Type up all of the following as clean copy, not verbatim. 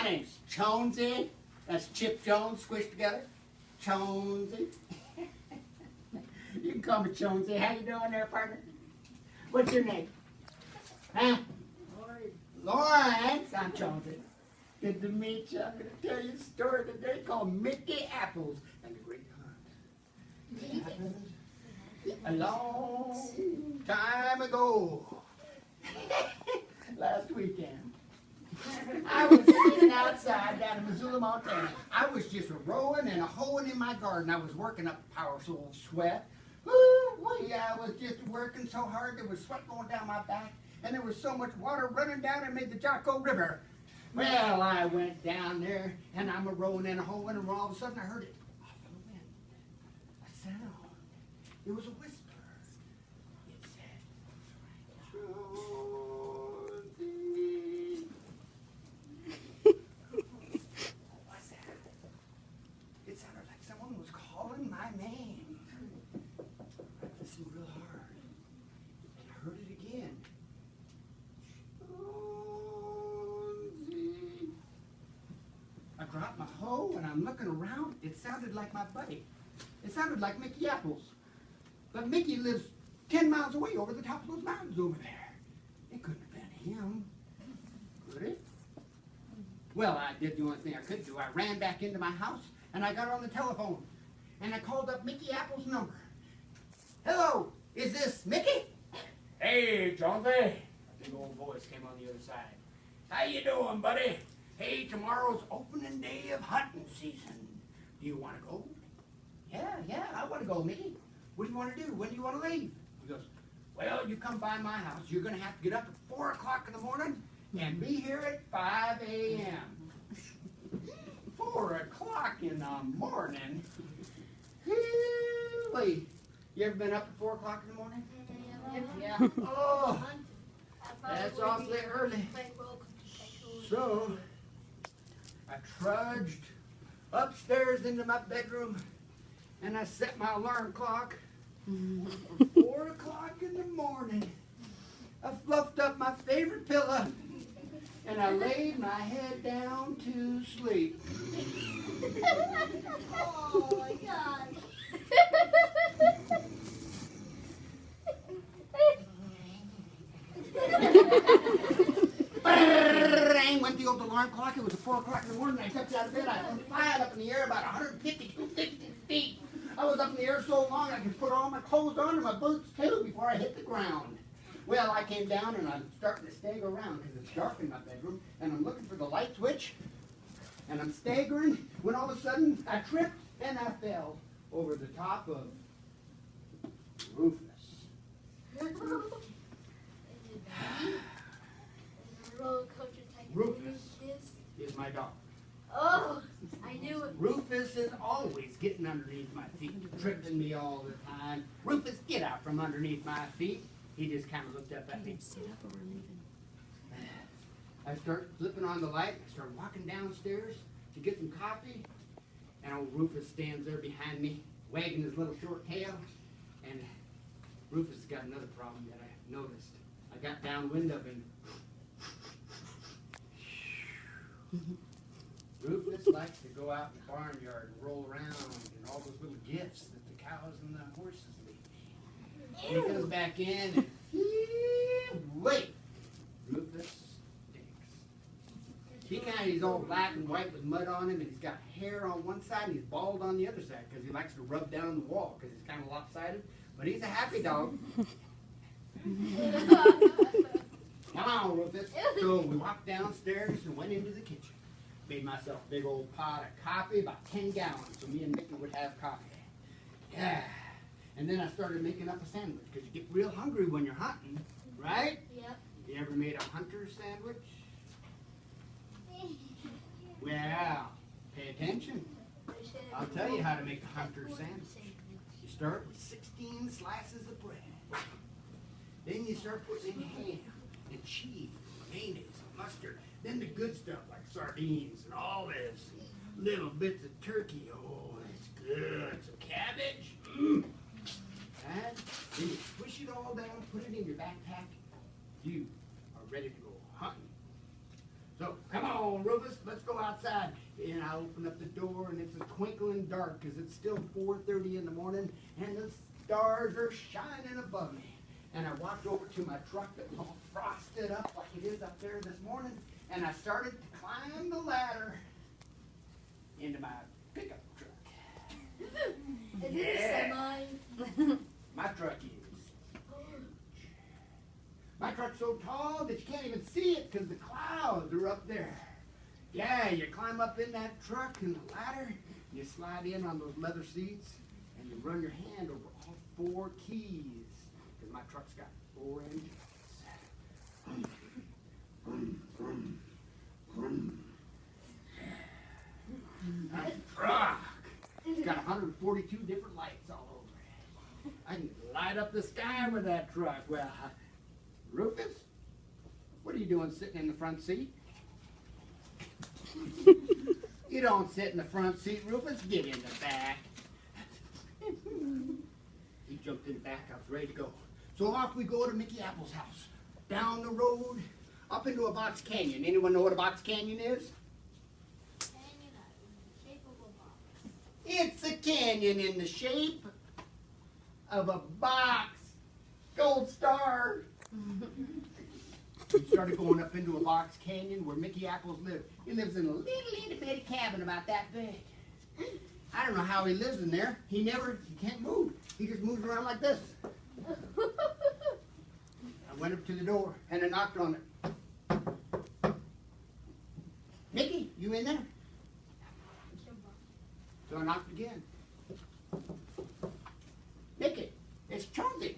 My name's Jonesy. That's Chip Jones squished together. Jonesy. You can call me Jonesy. How you doing there, partner? What's your name? Huh? Lawrence. I'm Jonesy. Good to meet you. I'm going to tell you a story today called Mickey Apples and the Great Hunt. It happened a long time ago. Last weekend. I was sitting outside down in Missoula, Montana. I was just rowing and hoeing in my garden. I was working up a powerful sweat. Ooh, boy, I was just working so hard. There was sweat going down my back, and there was so much water running down it made the Jocko River. Well, I went down there, and I'm a rowing and a hoeing, and all of a sudden I heard it off in the wind. A sound. It was a whisper. It said, what's that? It sounded like someone was calling my name. I listened real hard, and I heard it again. I dropped my hoe, and I'm looking around. It sounded like my buddy. It sounded like Mickey Apples. But Mickey lives 10 miles away over the top of those mountains over there. It couldn't have been him, could it? Well, I did the only thing I could do. I ran back into my house, and I got on the telephone, and I called up Mickey Apples' number. Hello, is this Mickey? Hey, Jonesy. A big old voice came on the other side. How you doing, buddy? Hey, tomorrow's opening day of hunting season. Do you want to go? Yeah, I want to go, Mickey. What do you want to do? When do you want to leave? He goes, well, you come by my house. You're going to have to get up at 4 o'clock in the morning and be here at 5 a.m. 4 o'clock in the morning? Wait, you ever been up at 4 o'clock in the morning? Yeah. Oh, that's awfully early. So, I trudged upstairs into my bedroom, and I set my alarm clock for 4 o'clock in the morning. I fluffed up my favorite pillow, and I laid my head down to sleep. Oh my God. Bang went the old alarm clock. It was 4 o'clock in the morning. I jumped out of bed. I went flying up in the air about 150, 250 feet. I was up in the air so long I could put all my clothes on and my boots too before I hit the ground. Well, I came down and I'm starting to stagger around because it's dark in my bedroom, and I'm looking for the light switch, and I'm staggering when all of a sudden I tripped and I fell over the top of Rufus. Rufus is my dog. Oh, I knew it. Rufus is always getting underneath my feet, tripping me all the time. Rufus, get out from underneath my feet. He just kind of looked up at me. I start flipping on the light. I start walking downstairs to get some coffee. And old Rufus stands there behind me, wagging his little short tail. And Rufus has got another problem that I noticed. I got downwind of him. Rufus likes to go out in the barnyard and roll around and all those little gifts that the cows and the horses leave me. And he comes back in and wait, Rufus stinks. He's all black and white with mud on him, and he's got hair on one side and he's bald on the other side because he likes to rub down the wall because he's kind of lopsided. But he's a happy dog. Come on, Rufus. So we walked downstairs and went into the kitchen. Made myself a big old pot of coffee, about 10 gallons, so me and Mickey would have coffee. Yeah. And then I started making up a sandwich, because you get real hungry when you're hunting, right? Yep. You ever made a hunter sandwich? Well, pay attention. I'll tell you how to make a hunter sandwich. You start with 16 slices of bread. Then you start putting in ham and cheese, mayonnaise, mustard. Then the good stuff like sardines and olives, and little bits of turkey. Oh, it's good. Some cabbage. And then you squish it all down, put it in your backpack. You are ready to go hunting. So, come on, Rufus, let's go outside. And I open up the door, and it's a twinkling dark, because it's still 4:30 in the morning, and the stars are shining above me. And I walked over to my truck that's all frosted up like it is up there this morning, and I started to climb the ladder into my pickup truck. Is it a semi? My truck is. My truck's so tall that you can't even see it because the clouds are up there. Yeah, you climb up in that truck and the ladder, you slide in on those leather seats, and you run your hand over all 4 keys, because my truck's got 4 engines. That truck, it's got 142 different lights all over it. I can light up the sky with that truck. Well, Rufus, what are you doing sitting in the front seat? You don't sit in the front seat, Rufus. Get in the back. He jumped in the back. I was ready to go. So off we go to Mickey Apple's house. Down the road, up into a box canyon. Anyone know what a box canyon is? Canyon in the shape of a box. It's a canyon in the shape of a box. Gold star. We started going up into a box canyon where Mickey Apples lives. He lives in a little itty bitty cabin about that big. I don't know how he lives in there. He can't move. He just moves around like this. I went up to the door and I knocked on it. Mickey, you in there? So I knocked again. Mickey, it's Chauncey.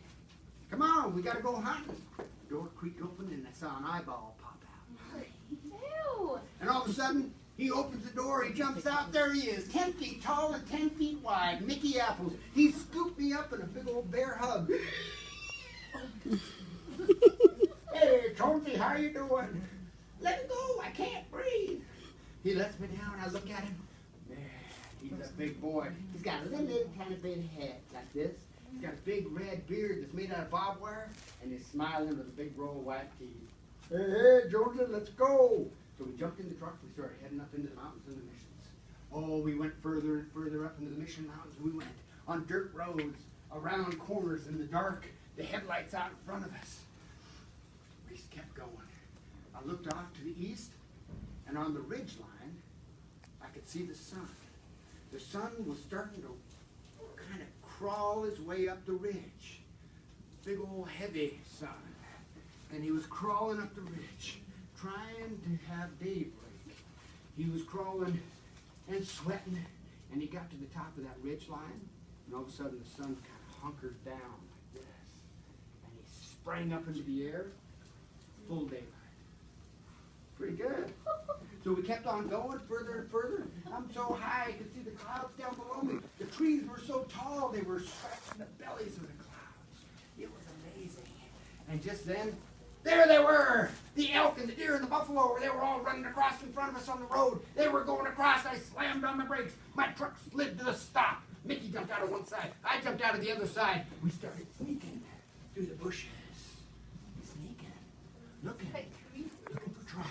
Come on, we gotta go hunting. The door creaked open and I saw an eyeball pop out. Ew. And all of a sudden, he opens the door, he jumps out, there he is, 10 feet tall and 10 feet wide, Mickey Apples. He scooped me up in a big old bear hug. Hey, Chauncey, how you doing? Let me go, I can't breathe. He lets me down, I look at him. Man, he's a big boy. He's got a little tiny bit of head like this. He's got a big red beard that's made out of barbed wire, and he's smiling with a big row of white teeth. Hey, Joseph, let's go. So we jumped in the truck, we started heading up into the mountains and the missions. Oh, we went further and further up into the mission mountains. We went on dirt roads, around corners in the dark, the headlights out in front of us. We just kept going. I looked off to the east, and on the ridge line, I could see the sun. The sun was starting to kind of crawl his way up the ridge. Big old heavy sun. And he was crawling up the ridge, trying to have daybreak. He was crawling and sweating, and he got to the top of that ridge line, and all of a sudden the sun kind of hunkered down like this. And he sprang up into the air, full daylight. Pretty good. So we kept on going further and further. I'm so high I could see the clouds down below me. The trees were so tall they were scratching the bellies of the clouds. It was amazing. And just then, there they were! The elk and the deer and the buffalo, they were all running across in front of us on the road. They were going across. I slammed on the brakes. My truck slid to the stop. Mickey jumped out of one side. I jumped out of the other side. We started sneaking through the bushes. Sneaking. Looking for trouble.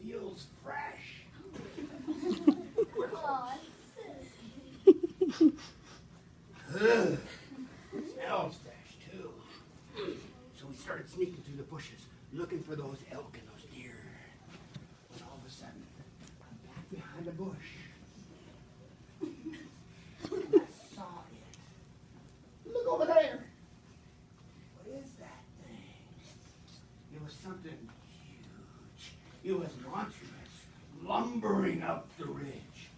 Feels fresh. Smells fresh too. So we started sneaking through the bushes, looking for those elk and those deer. And all of a sudden, I'm back behind a bush. And I saw it. Look over there. What is that thing? It was something huge. It was monstrous, lumbering up the ridge.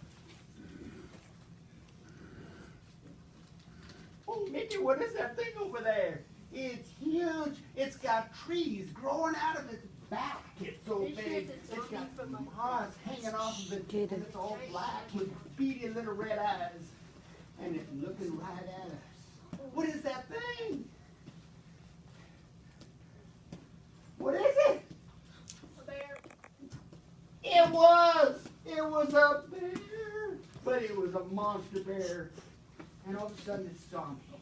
Oh, Mickey, what is that thing over there? It's huge. It's got trees growing out of its back. It's so big. It's got moss hanging off of it, and it's all black with beady little red eyes. and it's looking right at us. What is that thing? What is it? A bear. It was a bear, but it was a monster bear. And all of a sudden it saw me,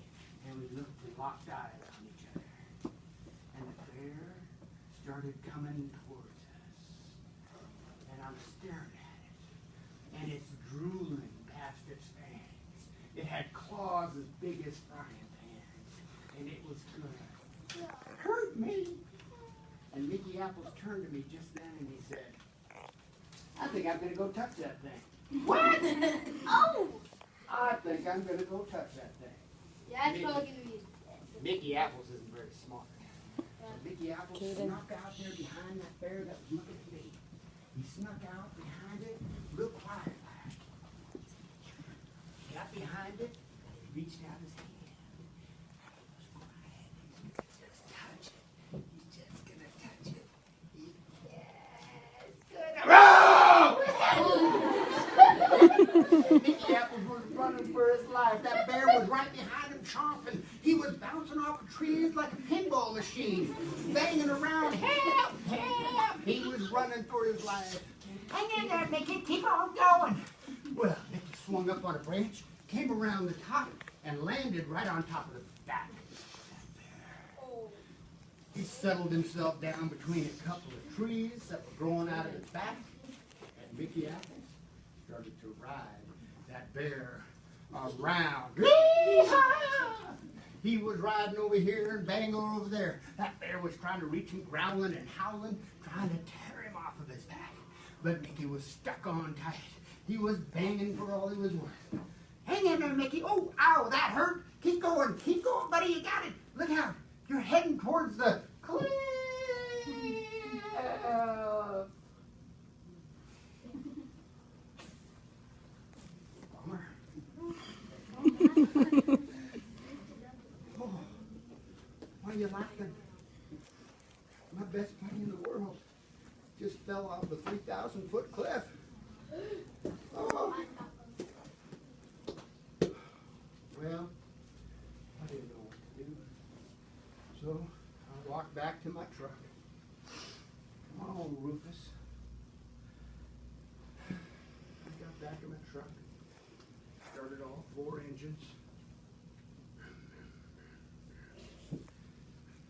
and we looked and locked eyes on each other. And the bear started coming towards us. And I'm staring at it, and it's drooling past its fangs. It had claws as big as frying pans, and it was gonna hurt me. And Mickey Apples turned to me just then, and he said, I think I'm going to go touch that thing. What? Oh! I think I'm going to go touch that thing. Yeah, it's probably gonna be. Mickey Apples isn't very smart. So Mickey Apples snuck out there behind that bear that was looking at me. He snuck out behind it, real quiet like. He got behind it, and he reached out his hand. And he was quiet. He's going to just touch it. He's just going to touch it. Mickey Apples was running for his life. That bear was right behind him chomping. He was bouncing off of trees like a pinball machine, banging around. Help! Help! He was running for his life. Hang in there, Mickey. Keep on going. Well, Mickey swung up on a branch, came around the top, and landed right on top of the back of that bear. Oh. He settled himself down between a couple of trees that were growing out of his back, and Mickey Apples started to ride that bear around. He was riding over here and banging over there. That bear was trying to reach him, growling and howling, trying to tear him off of his back. But Mickey was stuck on tight. He was banging for all he was worth. Hang in there, Mickey. Oh, ow, that hurt. Keep going, buddy. You got it. Look out. You're heading towards the cliff. Bummer. Oh, why are you laughing? My best buddy in the world just fell off the 3,000-foot cliff. Oh. Well, I didn't know what to do. So I walked back to my truck. Come on, Rufus. I got back in my truck, started all 4 engines.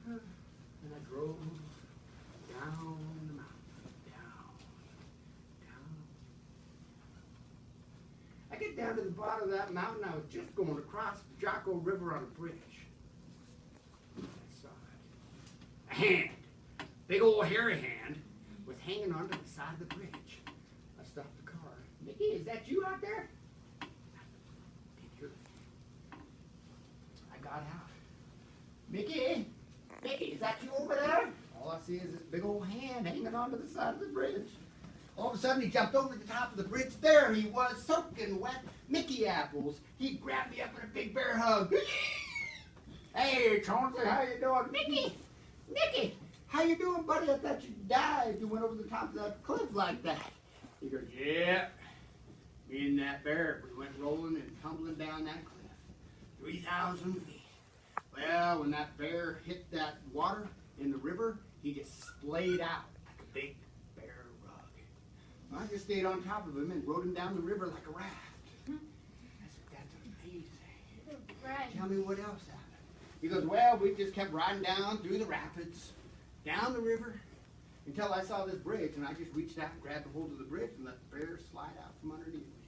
And I drove down the mountain, down. I get down to the bottom of that mountain. I was just going across the Jocko River on a bridge. I saw it. A hand, big old hairy hand, was hanging onto the side of the bridge. I stopped the car. Mickey, is that you out there? Didn't hear it. I got out. Mickey, is that you over there? All I see is this big old hand hanging onto the side of the bridge. All of a sudden, he jumped over the top of the bridge. There he was, soaking wet. Mickey Apples. He grabbed me up in a big bear hug. Hey, Chauncey, how you doing? Mickey, how you doing, buddy? I thought you died. You went over the top of that cliff like that. He goes, yeah. Me and that bear, we went rolling and tumbling down that cliff. 3,000 feet. Well, when that bear hit that water in the river, he just splayed out like a big bear rug. I just stayed on top of him and rode him down the river like a raft. I said, that's amazing. Right. Tell me what else happened. He goes, well, we just kept riding down through the rapids, down the river, until I saw this bridge, and I just reached out and grabbed a hold of the bridge and let the bear slide out from underneath me.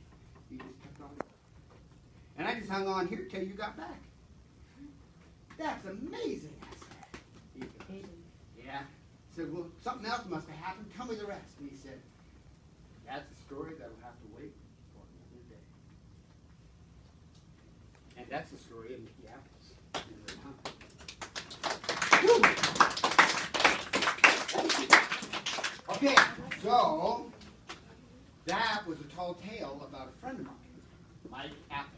He just kept on going. And I just hung on here till you got back. That's amazing, I said. He goes, yeah. I said, well, something else must have happened. Tell me the rest. And he said, that's a story that will have to wait for another day. And that's the story of Mickey Apples. Okay, so that was a tall tale about a friend of mine, Mike Apples.